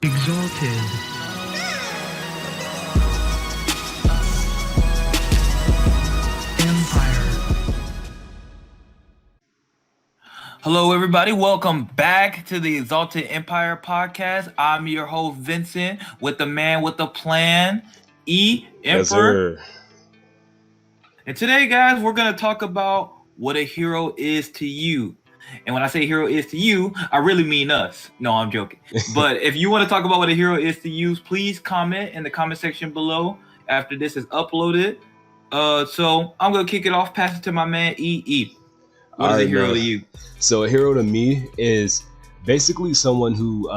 Exalted. Empire. Hello, everybody. Welcome back to the Exalted Empire podcast. I'm your host, Vincent, with the man with the plan, Emperor. Sir. And today, guys, we're going to talk about what a hero is to you. And when I say hero is to you, I really mean us. No, I'm joking. But if you want to talk about what a hero is to you, please comment in the comment section below after this is uploaded. So I'm going to kick it off, pass it to my man, E. What is a hero to you? So a hero to me is basically someone who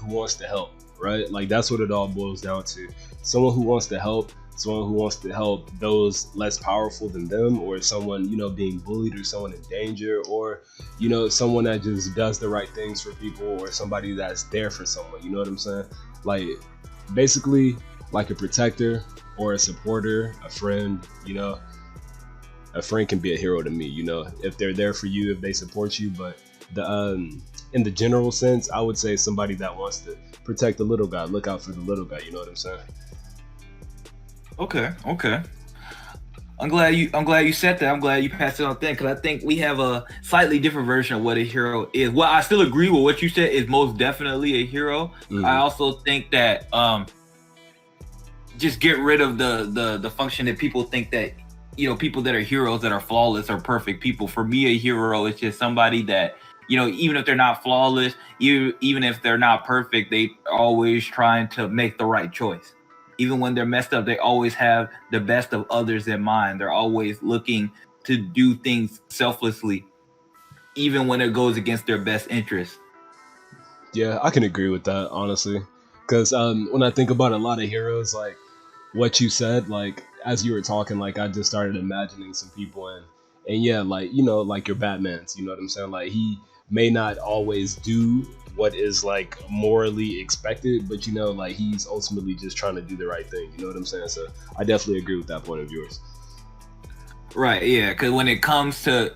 wants to help, right? Like that's what it all boils down to. Someone who wants to help, someone who wants to help those less powerful than them, or someone, being bullied, or someone in danger, or, someone that just does the right things for people, or somebody that's there for someone, you know what I'm saying? Like basically like a protector or a supporter, a friend, a friend can be a hero to me, if they're there for you, if they support you. But in the general sense, I would say somebody that wants to protect the little guy, look out for the little guy, you know what I'm saying? Okay. I'm glad you said that. I'm glad you passed it on thing, because I think we have a slightly different version of what a hero is. Well, I still agree with what you said is most definitely a hero. Mm-hmm. I also think that just get rid of the function that people think that, people that are heroes that are flawless are perfect people. For me, a hero is just somebody that, even if they're not flawless, even if they're not perfect, they always trying to make the right choice. Even when they're messed up, they always have the best of others in mind. They're always looking to do things selflessly, even when it goes against their best interest. Yeah, I can agree with that, honestly. Because when I think about a lot of heroes, like what you said, like as you were talking, like I just started imagining some people, and yeah, like like your Batmans, you know what I'm saying? Like he may not always do what is like morally expected, but like he's ultimately just trying to do the right thing, you know what I'm saying? So I definitely agree with that point of yours. Right, yeah, because when it comes to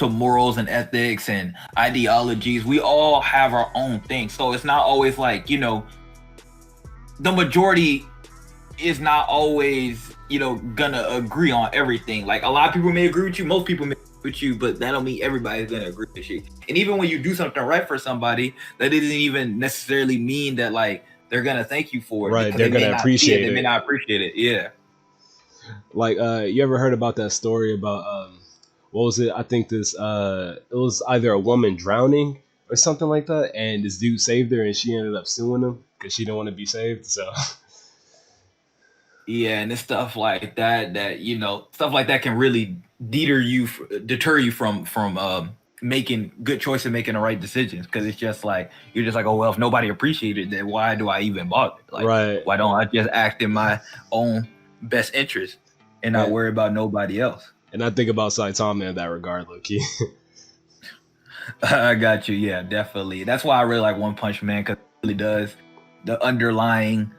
morals and ethics and ideologies, we all have our own thing. So it's not always like, the majority is not always, gonna agree on everything. Like a lot of people may agree with you, most people may agree with you, but that don't mean everybody's gonna agree with you. And even when you do something right for somebody, that doesn't even necessarily mean that like they're gonna thank you for it. Right, they're gonna appreciate it. They may not appreciate it. Yeah. Like you ever heard about that story about what was it? I think this it was either a woman drowning or something like that, and this dude saved her, and she ended up suing him because she didn't want to be saved. So yeah, and it's stuff like that stuff like that can really deter you from making good choices and making the right decisions, because it's just like you're just like, oh well, if nobody appreciated it, why do I even bother? Like, right. Why don't I just act in my own best interest and not worry about nobody else? And I think about Saitama in that regard, low-key. I got you. Yeah, definitely. That's why I really like One Punch Man, because it really does the underlying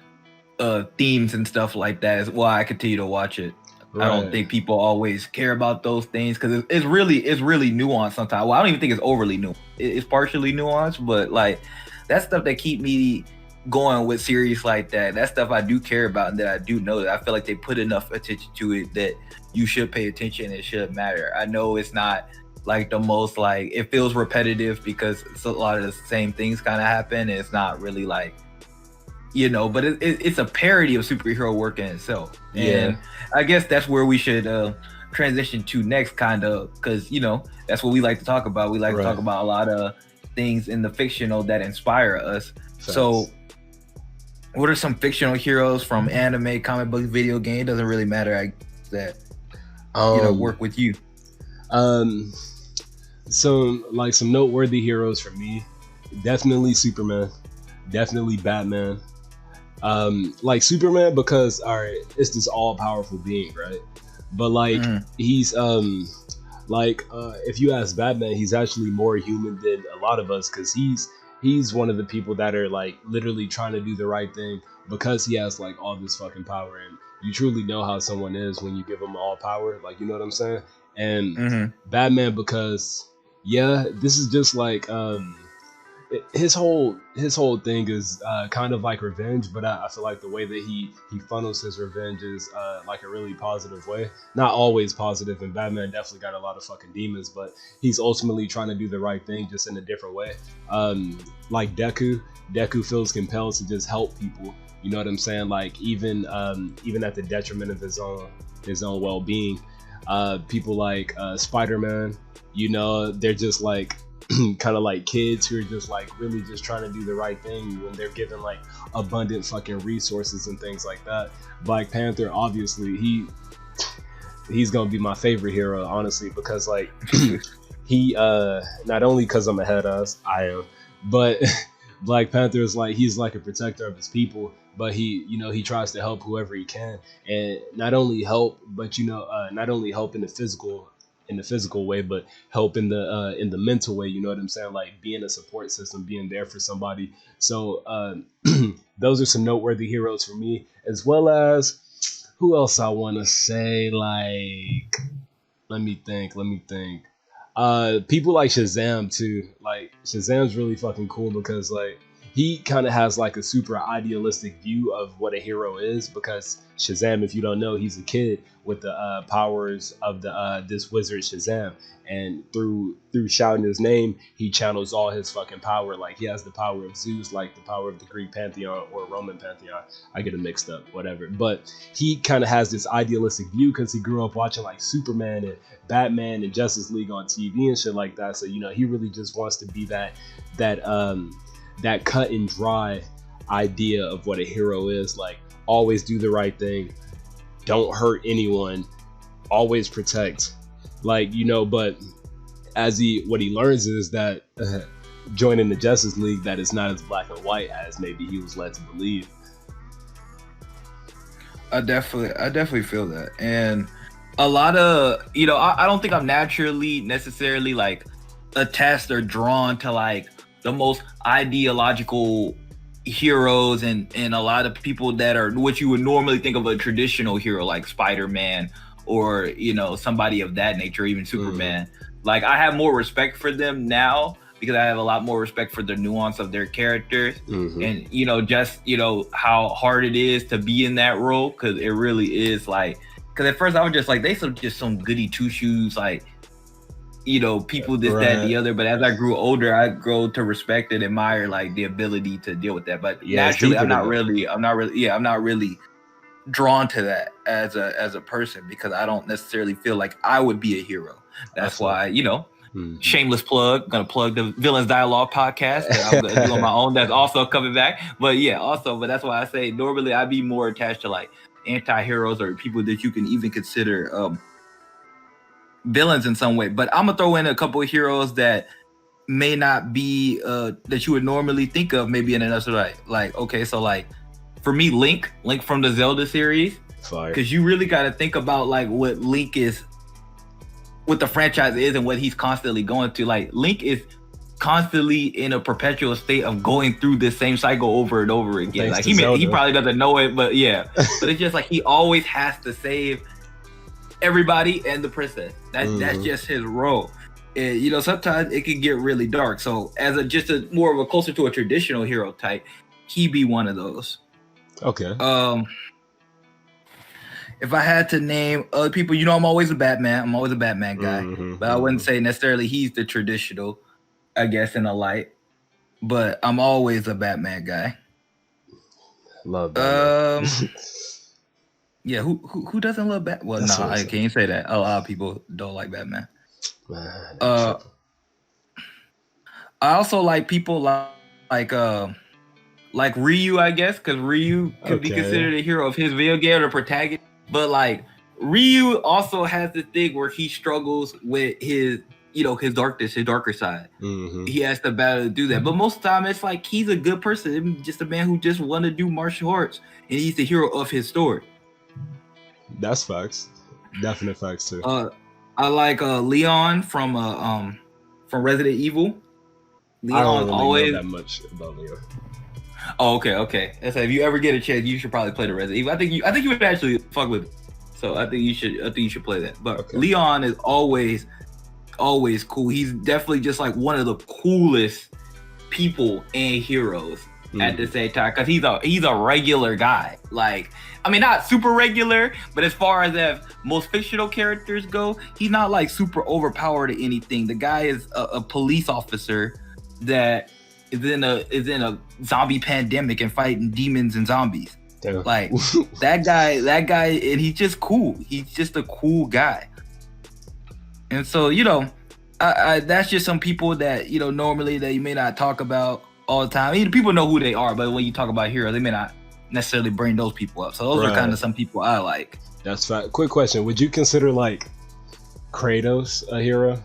themes and stuff like that is why I continue to watch it. Right. I don't think people always care about those things, because it's really nuanced sometimes. Well, I don't even think it's overly nuanced. It's partially nuanced, but like that stuff that keep me going with series like that stuff I do care about, and that I do know that I feel like they put enough attention to it that you should pay attention. It should matter. I know it's not like the most, like it feels repetitive because it's a lot of the same things kind of happen. And it's not really like, but it's a parody of superhero work in itself. And I guess that's where we should transition to next, kind of, because that's what we like to talk about. We like to talk about a lot of things in the fictional that inspire us. Facts. So what are some fictional heroes from anime, comic book, video game? It doesn't really matter, I guess, that work with you. So like some noteworthy heroes for me, definitely Superman, definitely Batman. Like Superman, because it's this all-powerful being, right? But like he's if you ask Batman, he's actually more human than a lot of us, because he's one of the people that are like literally trying to do the right thing, because he has like all this fucking power. And you truly know how someone is when you give them all power, like, you know what I'm saying? And Batman, because this is just like his whole thing is kind of like revenge, but I feel like the way that he funnels his revenge is like a really positive way. Not always positive, and Batman definitely got a lot of fucking demons, but he's ultimately trying to do the right thing, just in a different way. Like Deku feels compelled to just help people. You know what I'm saying? Like even at the detriment of his own well-being. People like SpiderMan, you know, they're just like kind of like kids who are just like really just trying to do the right thing when they're given like abundant fucking resources and things like that. Black Panther, obviously, he's gonna be my favorite hero, honestly, because like he not only because I'm ahead as I am, but Black Panther is like, he's like a protector of his people, but he tries to help whoever he can, and not only help, but not only help in the physical way, but help in the mental way. You know what I'm saying? Like being a support system, being there for somebody. So those are some noteworthy heroes for me, as well as who else I want to say. Like, let me think. People like Shazam too. Like Shazam's really fucking cool because like he kind of has like a super idealistic view of what a hero is, because Shazam, if you don't know, he's a kid with the powers of the this wizard Shazam, and through shouting his name, he channels all his fucking power. Like he has the power of Zeus, like the power of the Greek pantheon or Roman pantheon. I get it mixed up, whatever. But he kind of has this idealistic view because he grew up watching like Superman and Batman and Justice League on TV and shit like that. So he really just wants to be that cut and dry idea of what a hero is. Like always do the right thing, don't hurt anyone, always protect. Like, but what he learns is that joining the Justice League, that is not as black and white as maybe he was led to believe. I definitely feel that. And a lot of, I don't think I'm naturally necessarily like attached or drawn to like the most ideological heroes and a lot of people that are what you would normally think of a traditional hero, like Spider-Man or somebody of that nature, even Superman. Like I have more respect for them now because I have a lot more respect for the nuance of their characters, and just how hard it is to be in that role, because it really is like, because at first I was just like, they just some goody two shoes, like people this, that, and the other. But as I grew older, I grew to respect and admire like the ability to deal with that. But naturally, I'm not really drawn to that as a person, because I don't necessarily feel like I would be a hero. That's why, shameless plug, gonna plug the Villains Dialogue podcast that I'm gonna do on my own. That's also coming back. But but that's why I say normally I'd be more attached to like anti-heroes or people that you can even consider villains in some way. But I'm gonna throw in a couple of heroes that may not be that you would normally think of, maybe in another light. Like, okay, so like for me, Link from the Zelda series, because you really got to think about like what Link is, what the franchise is, and what he's constantly going through. Like Link is constantly in a perpetual state of going through this same cycle over and over again. Like he probably doesn't know it, but but it's just like he always has to save everybody and the princess. That's just his role. And sometimes it can get really dark. So as more of a closer to a traditional hero type, he be one of those. Okay. If I had to name other people, I'm always a Batman. I'm always a Batman guy. But I wouldn't say necessarily he's the traditional, I guess, in a light. But I'm always a Batman guy. Love Batman. Yeah, who doesn't love Batman? Well, no, I can't say that. A lot of people don't like Batman. Man, I also like people like Ryu, I guess, because Ryu could be considered a hero of his video game or protagonist. But like Ryu also has this thing where he struggles with his darkness, his darker side. He has to battle to do that. But most of the time, it's like he's a good person, just a man who just want to do martial arts, and he's the hero of his story. That's facts. Definite facts too. I like Leon from Resident Evil. Leon I don't really always know that much about Leon. Oh, okay. So if you ever get a chance, you should probably play the Resident Evil. I think you would actually fuck with it. So I think you should play that. But Leon is always cool. He's definitely just like one of the coolest people and heroes at the same time, because he's a regular guy. Like, I mean, not super regular, but as far as most fictional characters go, he's not like super overpowered or anything. The guy is a police officer that is in a zombie pandemic and fighting demons and zombies. Damn. Like that guy, and he's just cool. He's just a cool guy. And so, you know, that's just some people that, you know, normally that you may not talk about all the time. I mean, people know who they are, but when you talk about heroes, they may not necessarily bring those people up. So those are kind of some people I like. That's fact. Quick question: would you consider like Kratos a hero?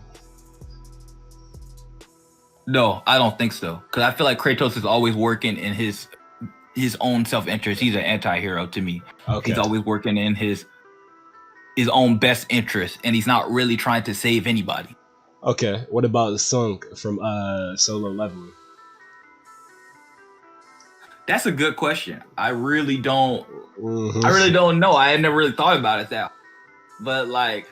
No, I don't think so. Because I feel like Kratos is always working in his own self-interest. He's an anti-hero to me. Okay. He's always working in his own best interest, and he's not really trying to save anybody. Okay. What about Sunk from Solo Leveling? That's a good question. I really don't know. I had never really thought about it that. But like,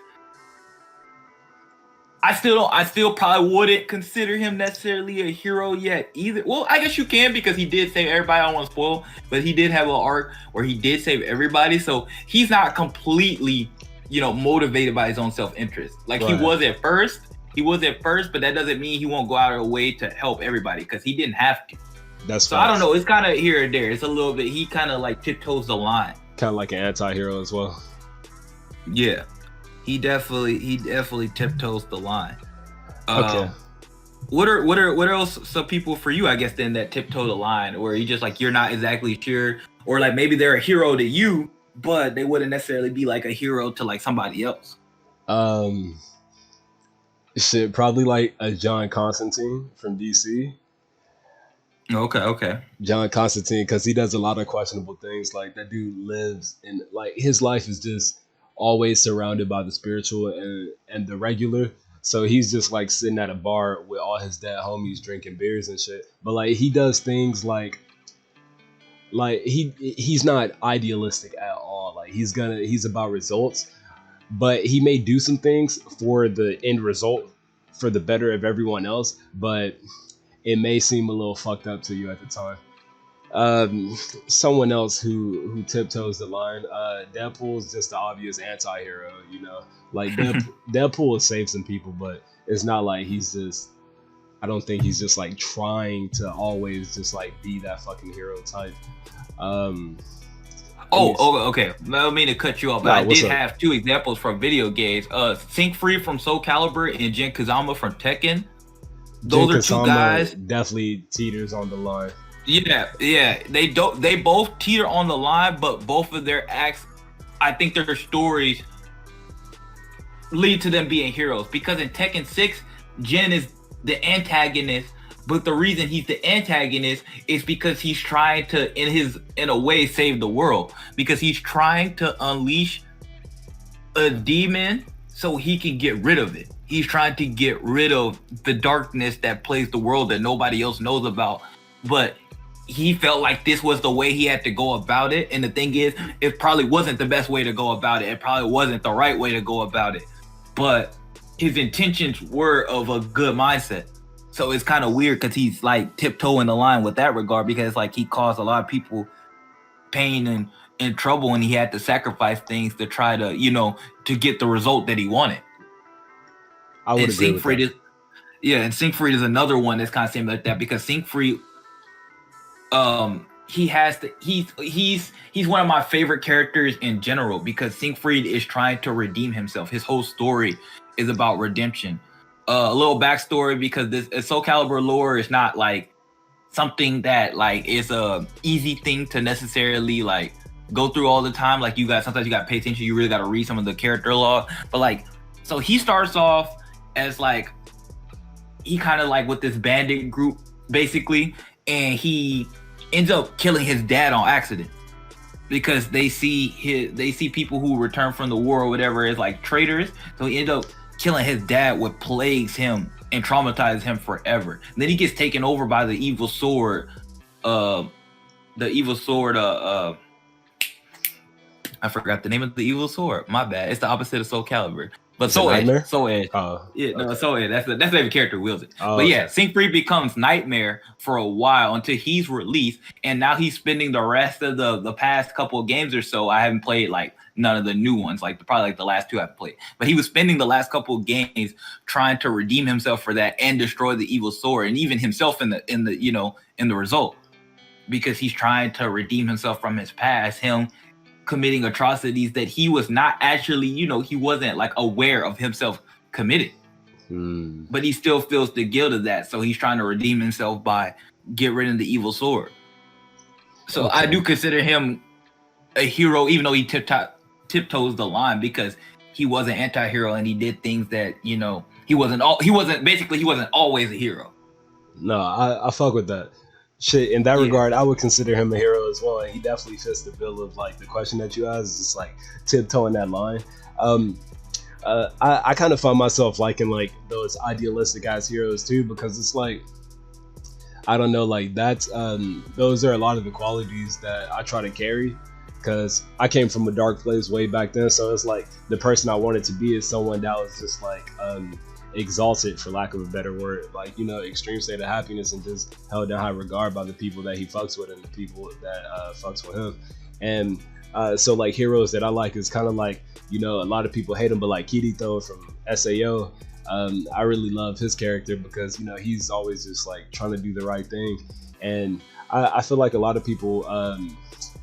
I still probably wouldn't consider him necessarily a hero yet either. Well, I guess you can, because he did save everybody. I don't want to spoil, but he did have an arc where he did save everybody. So he's not completely, you know, motivated by his own self-interest. Like he was at first, but that doesn't mean he won't go out of the way to help everybody, because he didn't have to. That's so fast. I don't know. It's kind of here and there. It's a little bit. He kind of like tiptoes the line. Kind of like an anti-hero as well. Yeah, he definitely tiptoes the line. Okay. What are else some people for you? I guess then that tiptoe the line, where you just like you're not exactly sure, or like maybe they're a hero to you, but they wouldn't necessarily be like a hero to like somebody else. Shit, probably like a John Constantine from DC. Okay. John Constantine, because he does a lot of questionable things. Like that dude lives in, like, his life is just always surrounded by the spiritual and the regular. So he's just like sitting at a bar with all his dead homies drinking beers and shit. But like he does things like he's not idealistic at all. Like he's about results, but he may do some things for the end result, for the better of everyone else, but it may seem a little fucked up to you at the time. Someone else who tiptoes the line, Deadpool's just the obvious anti-hero, you know. Like Deadpool will save some people, but it's not like I don't think he's just like trying to always just like be that fucking hero type. Okay. I don't mean to cut you off, but I did have two examples from video games. Syncfree from Soul Calibur and Jin Kazama from Tekken. Those are two guys. Definitely teeters on the line. Yeah. They both teeter on the line, but both of their acts, I think their stories lead to them being heroes. Because in Tekken 6, Jin is the antagonist, but the reason he's the antagonist is because he's trying to, in a way, save the world. Because he's trying to unleash a demon so he can get rid of it. He's trying to get rid of the darkness that plagues the world that nobody else knows about. But he felt like this was the way he had to go about it. And the thing is, it probably wasn't the best way to go about it. It probably wasn't the right way to go about it. But his intentions were of a good mindset. So it's kind of weird because he's like tiptoeing the line with that regard, because like he caused a lot of people pain and trouble, and he had to sacrifice things to try to, you know, to get the result that he wanted. I would agree with that. And Syncfree is another one that's kind of same like that, because Syncfree, he's one of my favorite characters in general, because Syncfree is trying to redeem himself. His whole story is about redemption. A little backstory, because this Soul Calibur lore is not like something that like is a easy thing to necessarily like go through all the time. Like sometimes you got to pay attention. You really got to read some of the character lore. But like, so he starts off as like, he kind of like with this bandit group basically, and he ends up killing his dad on accident because they see people who return from the war or whatever as like traitors. So he ends up killing his dad, what plagues him and traumatizes him forever. And then he gets taken over by the evil sword. I forgot the name of the evil sword. My bad. It's the opposite of Soul Calibur. But Is it Soul Edge, Nightmare? Soul Edge. Oh, Yeah, no, okay. Soul Edge. That's every character who wields it. Oh, But yeah, okay. Syncfree becomes Nightmare for a while until he's released, and now he's spending the rest of the past couple of games or so. I haven't played like none of the new ones, like probably like the last two I've played. But he was spending the last couple of games trying to redeem himself for that and destroy the evil sword, and even himself in the result, because he's trying to redeem himself from his past. Him committing atrocities that he was not actually, he wasn't like aware of himself committed, but he still feels the guilt of that. So he's trying to redeem himself by get rid of the evil sword. So Okay. I do consider him a hero, even though he tiptoes the line, because he was an anti-hero and he did things that, he wasn't always a hero. No, I fuck with that. Shit, in that regard, I would consider him a hero as well, and he definitely fits the bill of like the question that you asked. Is just like tiptoeing that line. I kind of find myself liking like those idealistic ass heroes too, because it's like, I don't know, like that's those are a lot of the qualities that I try to carry, because I came from a dark place way back then. So it's like the person I wanted to be is someone that was just like exalted, for lack of a better word, like, extreme state of happiness, and just held in high regard by the people that he fucks with and the people that fucks with him. And so like heroes that I like is kind of like, a lot of people hate him, but like Kirito from SAO, I really love his character because he's always just like trying to do the right thing. And I feel like a lot of people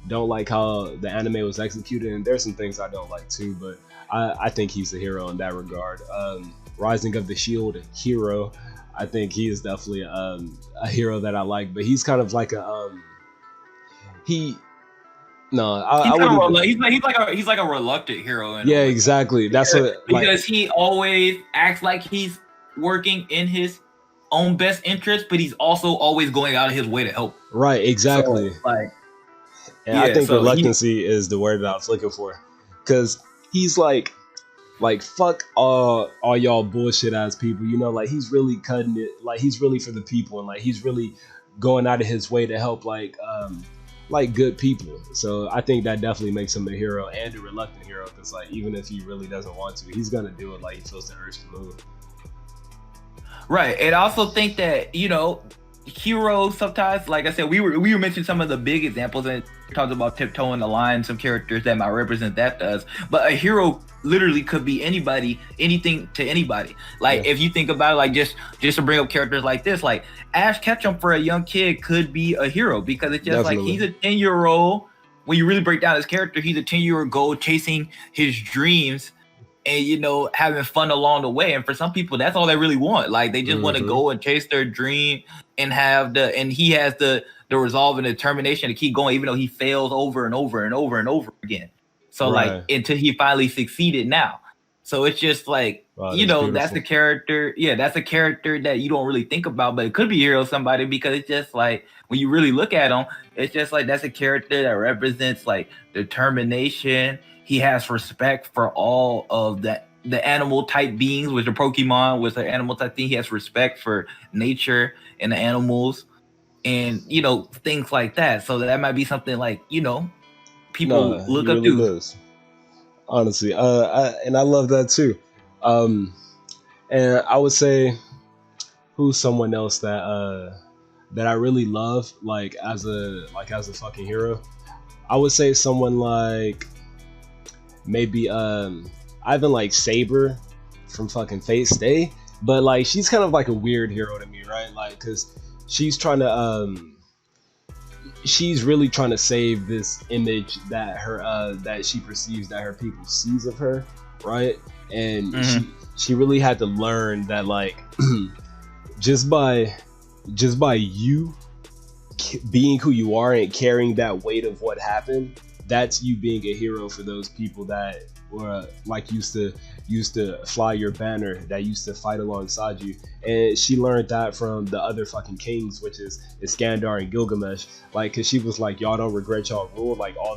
don't like how the anime was executed, and there's some things I don't like too, but I think he's a hero in that regard. Rising of the Shield hero, I think he is definitely a hero that I like, but he's kind of like a he's like a reluctant hero. Yeah, exactly. That's because he always acts like he's working in his own best interest, but he's also always going out of his way to help. Right, exactly. So, I think reluctancy is the word that I was looking for, because he's like fuck all y'all bullshit ass people, like he's really cutting it, like he's really for the people, and like he's really going out of his way to help like good people. So I think that definitely makes him a hero and a reluctant hero, because like even if he really doesn't want to, he's gonna do it like he feels the urge to move. Right. And I also think that, heroes sometimes, like I said, we were mentioning some of the big examples and talked about tiptoeing the line, some characters that might represent that to us, but a hero literally could be anybody, anything to anybody. Like if you think about it, like just to bring up characters like this, like Ash Ketchum for a young kid could be a hero, because it's just like he's a 10-year-old. When you really break down his character, he's a 10-year-old chasing his dreams and having fun along the way. And for some people, that's all they really want. Like they just want to go and chase their dream and he has the resolve and determination to keep going, even though he fails over and over and over and over again. So like until he finally succeeded now. So it's just like, that's the character. Yeah, that's a character that you don't really think about, but it could be hero somebody, because it's just like when you really look at him, it's just like that's a character that represents like determination. He has respect for all of the animal type beings, which are Pokemon, with the animal type thing. He has respect for nature and the animals, and things like that. So that might be something like people look up to. Does. Honestly, and I love that too. And I would say, who's someone else that I really love, like as a fucking hero? I would say someone like maybe Ivan, like Saber from fucking Fate Stay, but like she's kind of like a weird hero to me, right? Like, cause she's trying to she's really trying to save this image that that she perceives, that her people sees of her, right? And she really had to learn that like just by you being who you are and carrying that weight of what happened, that's you being a hero for those people that were like used to fly your banner, that used to fight alongside you. And she learned that from the other fucking kings, which is Iskandar and Gilgamesh. Like, cause she was like, y'all don't regret y'all rule, like all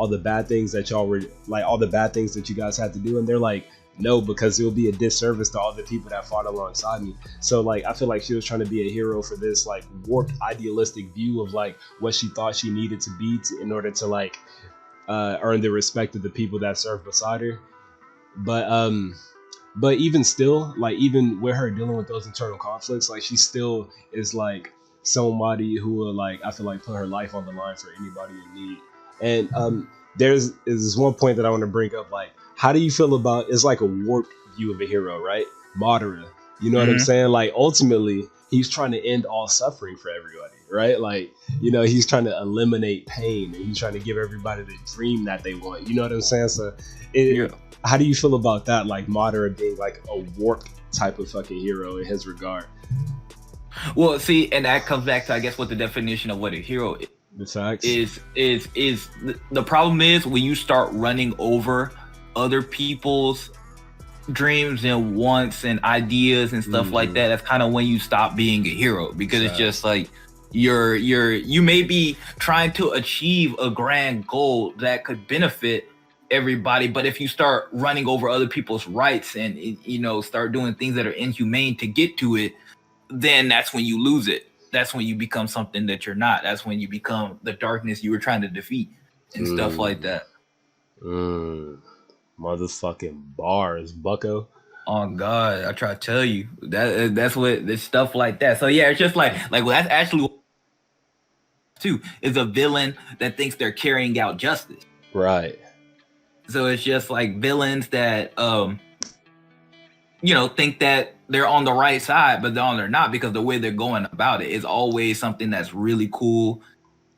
the bad things that y'all were like, all the bad things that you guys had to do. And they're like, no, because it will be a disservice to all the people that fought alongside me. So like I feel like she was trying to be a hero for this like warped idealistic view of like what she thought she needed to be in order to like earn the respect of the people that served beside her. But But even still, like even with her dealing with those internal conflicts, like she still is like somebody who will like I feel like put her life on the line for anybody in need. And there's is one point that I want to bring up. Like, how do you feel about it's like a warped view of a hero, right? Madara. You know what I'm Hmm. saying? Like ultimately, he's trying to end all suffering for everybody, right? Like, you know, he's trying to eliminate pain and he's trying to give everybody the dream that they want. You know what I'm saying? So, Yeah. how do you feel about that? Like Madara being like a warped type of fucking hero in his regard. Well, see, and that comes back to I guess what the definition of what a hero is. The facts. The problem is when you start running over other people's dreams and wants and ideas and stuff like that. That's kind of when you stop being a hero, because it's just like you may be trying to achieve a grand goal that could benefit everybody, but if you start running over other people's rights and start doing things that are inhumane to get to it, then that's when you lose it. That's when you become something that you're not. That's when you become the darkness you were trying to defeat and stuff like that. Motherfucking bars, bucko. Oh God, I try to tell you that's what there's stuff like that. So yeah, it's just like well, that's actually too is a villain that thinks they're carrying out justice. Right. So it's just like villains that think that they're on the right side, but they're not, because the way they're going about it is always something that's really cool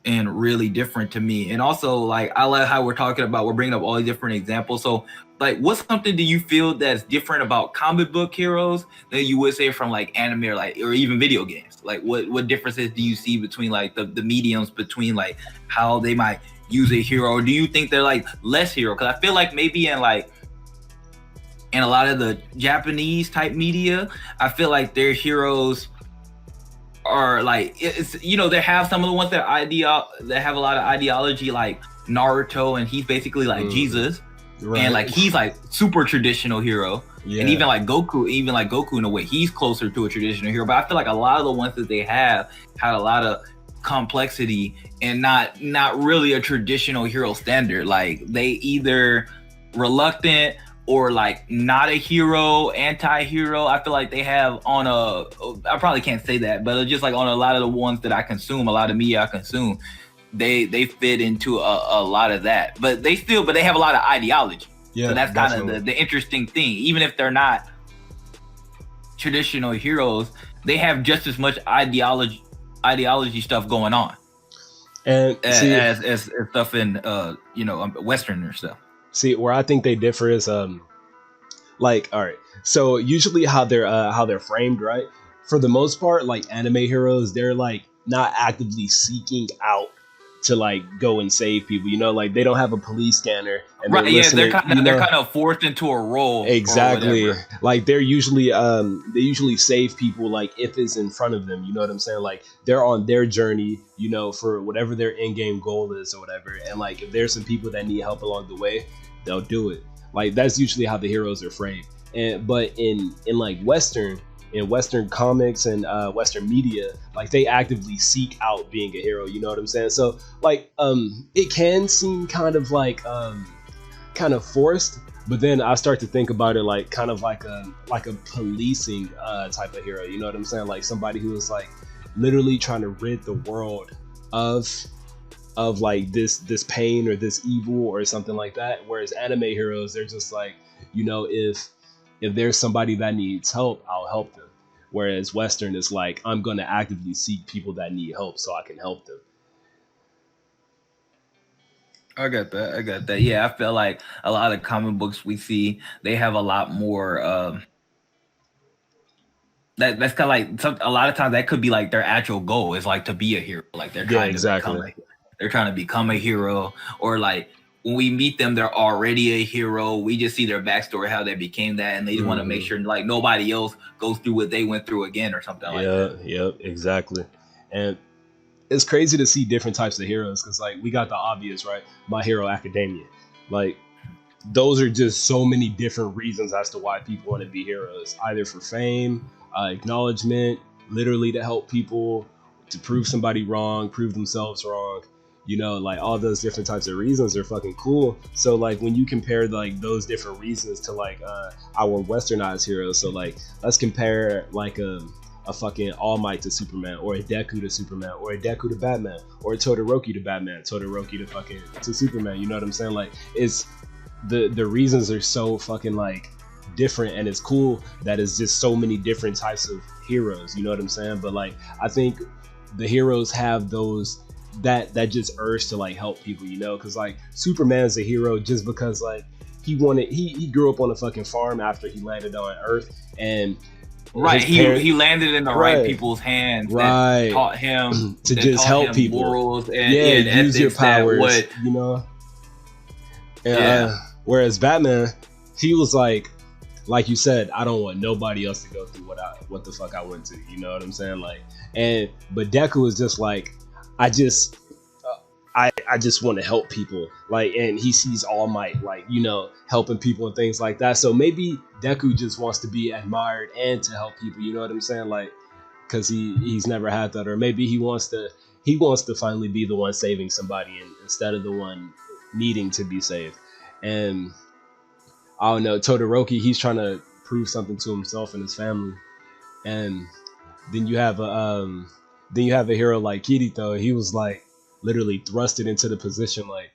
and really different to me. And also, like, I like how we're bringing up all these different examples. So like, what's something do you feel that's different about comic book heroes that you would say from like anime or even video games? Like what differences do you see between like the mediums, between like how they might use a hero? Or do you think they're like less hero? Because I feel like maybe in a lot of the Japanese type media, I feel like their heroes are like, they have some of the ones that have a lot of ideology, like Naruto, and he's basically like Jesus, right? And like he's like super traditional hero, and even like Goku in a way, he's closer to a traditional hero. But I feel like a lot of the ones that they have had a lot of complexity and not really a traditional hero standard. Like they either reluctant or like not a hero, anti-hero. I feel like they have I probably can't say that, but just like on a lot of the ones that I consume, a lot of media I consume, they fit into a lot of that. But they have a lot of ideology. Yeah, so that's kind of the interesting thing. Even if they're not traditional heroes, they have just as much ideology stuff going on. And as stuff in Western stuff. See, where I think they differ is like, all right, so usually how they're framed, right? For the most part, like anime heroes, they're like not actively seeking out to like go and save people, like they don't have a police scanner and right. Yeah, they're kind of forced into a role. Exactly. Like they're usually they usually save people like if it's in front of them, you know what I'm saying? Like they're on their journey, for whatever their in-game goal is or whatever, and like if there's some people that need help along the way, they'll do it. Like that's usually how the heroes are framed. But in like Western comics and Western media, like they actively seek out being a hero, you know what I'm saying? So like it can seem kind of like kind of forced, but then I start to think about it like kind of like a policing type of hero, you know what I'm saying? Like somebody who is like literally trying to rid the world of like this pain or this evil or something like that. Whereas anime heroes, they're just like, if there's somebody that needs help, I'll help them. Whereas Western is like, I'm going to actively seek people that need help so I can help them. I got that. Yeah, I feel like a lot of comic books we see, they have a lot more that's kind of like a lot of times that could be like their actual goal is like to be a hero. Like they're trying to become a hero, or like when we meet them, they're already a hero. We just see their backstory, how they became that, and they just want to make sure like nobody else goes through what they went through again or something like that. Yeah, exactly. And it's crazy to see different types of heroes, because like we got the obvious, right? My Hero Academia. Like those are just so many different reasons as to why people want to be heroes, either for fame, acknowledgement, literally to help people, to prove somebody wrong, prove themselves wrong, You know, like all those different types of reasons are fucking cool. So like when you compare like those different reasons to like our westernized heroes, so like let's compare like a fucking All Might to Superman, or a Deku to Superman, or a Deku to Batman, or a Todoroki to Batman, Todoroki to fucking to Superman. You know what I'm saying? Like it's the reasons are so fucking like different, and it's cool that it's just so many different types of heroes. You know what I'm saying? But like I think the heroes have those that just urge to like help people, you know, because like Superman's a hero just because like he grew up on a fucking farm after he landed on Earth, and right, he landed in the right people's hands, that taught him to just help people, morals and use your powers, you know. And, whereas Batman, he was like you said, I don't want nobody else to go through what the fuck I went to, you know what I'm saying? Like, but Deku is just like, I just want to help people, like, and he sees All Might, like, you know, helping people and things like that. So maybe Deku just wants to be admired and to help people, you know what I'm saying? Like, because he's never had that, or maybe he wants to finally be the one saving somebody instead of the one needing to be saved. And I don't know, Todoroki, he's trying to prove something to himself and his family. And then you have a hero like Kirito. He was like literally thrusted into the position, like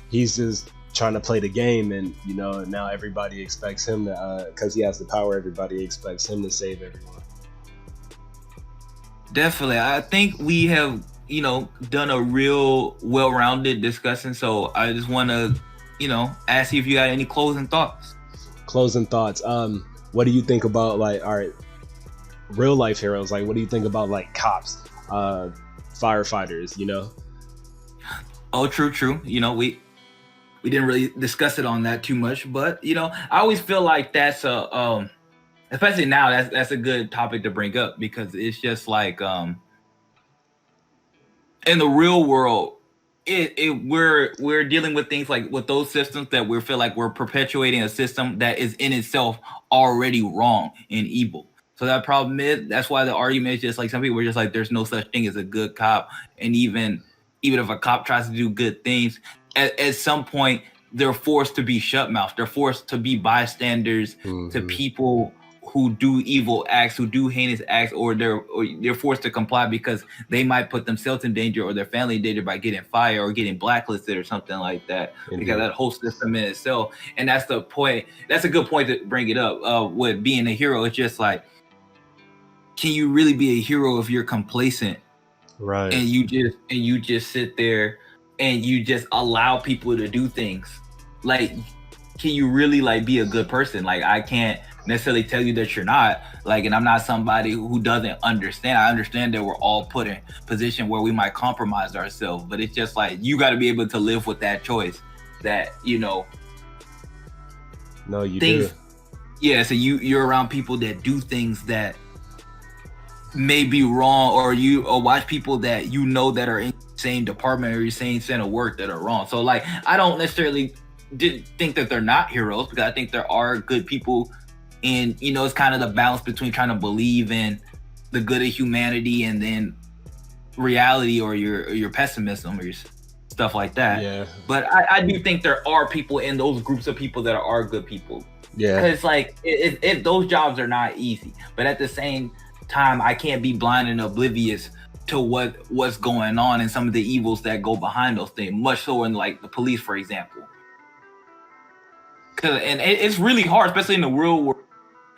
he's just trying to play the game, and you know, now everybody expects him to, because he has the power, everybody expects him to save everyone. Definitely, I think we have, you know, done a real well-rounded discussion. So I just want to, you know, ask you if you got any closing thoughts. What do you think about, like, all right, real life heroes? Like, what do you think about like cops, firefighters, you know? Oh, true. You know, we didn't really discuss it on that too much, but you know, I always feel like that's a especially now, that's a good topic to bring up, because it's just like in the real world, we're dealing with things like with those systems that we feel like we're perpetuating a system that is in itself already wrong and evil. So that problem is, that's why the argument is just like, some people are just like, there's no such thing as a good cop, and even if a cop tries to do good things, at some point they're forced to be shut mouth. They're forced to be bystanders to people who do evil acts, who do heinous acts, or they're forced to comply because they might put themselves in danger or their family in danger by getting fired or getting blacklisted or something like that. Indeed. Because that whole system in itself. And that's the point. That's a good point to bring it up. With being a hero, it's just like, can you really be a hero if you're complacent? Right. And you just sit there and you just allow people to do things. Like, can you really like be a good person? Like, I can't necessarily tell you that you're not, like, and I'm not somebody who doesn't understand. I understand that we're all put in a position where we might compromise ourselves, but it's just like, you got to be able to live with that choice, that, you know, no, you do. Yeah, so you're around people that do things that may be wrong, or watch people that you know that are in the same department or your same set of work that are wrong. So like, I don't necessarily think that they're not heroes, because I think there are good people. And, you know, it's kind of the balance between trying to believe in the good of humanity and then reality, or your pessimism or your stuff like that. Yeah. But I do think there are people in those groups of people that are good people. Yeah. Because like, if those jobs are not easy, but at the same time, I can't be blind and oblivious to what's going on and some of the evils that go behind those things, much so in like the police, for example. And it's really hard, especially in the real world.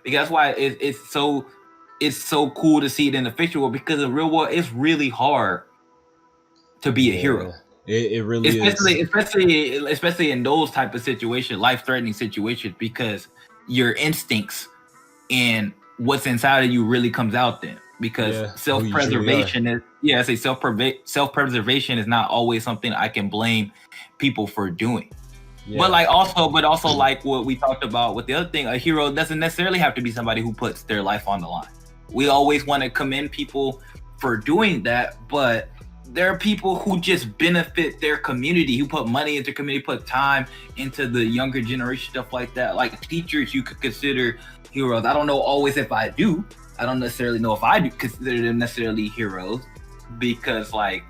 Because that's why it's so cool to see it in the fictional world, because in the real world, it's really hard to be a hero. It really is. Especially in those type of situations, life-threatening situations, because your instincts and what's inside of you really comes out then. Because self-preservation self-preservation is not always something I can blame people for doing. Yeah. But also like what we talked about with the other thing, a hero doesn't necessarily have to be somebody who puts their life on the line. We always want to commend people for doing that, but there are people who just benefit their community, who put money into community, put time into the younger generation, stuff like that. Like teachers, you could consider heroes. I don't know always if I do. I don't necessarily know if I do consider them necessarily heroes, because like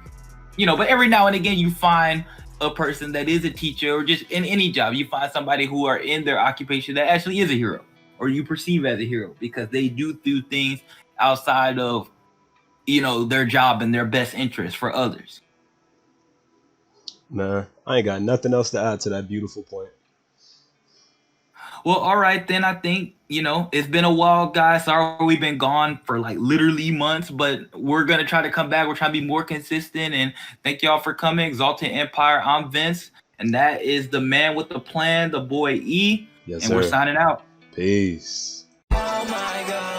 but every now and again you find a person that is a teacher, or just in any job, you find somebody who are in their occupation that actually is a hero, or you perceive as a hero because they do things outside of, their job and their best interest for others. Man, I ain't got nothing else to add to that beautiful point. Well, all right, then I think, it's been a while, guys. Sorry we've been gone for like literally months, but we're going to try to come back. We're trying to be more consistent, and thank y'all for coming. Exalted Empire, I'm Vince, and that is the man with the plan, the boy E. Yes, and sir. we're signing out. Peace. Oh my God.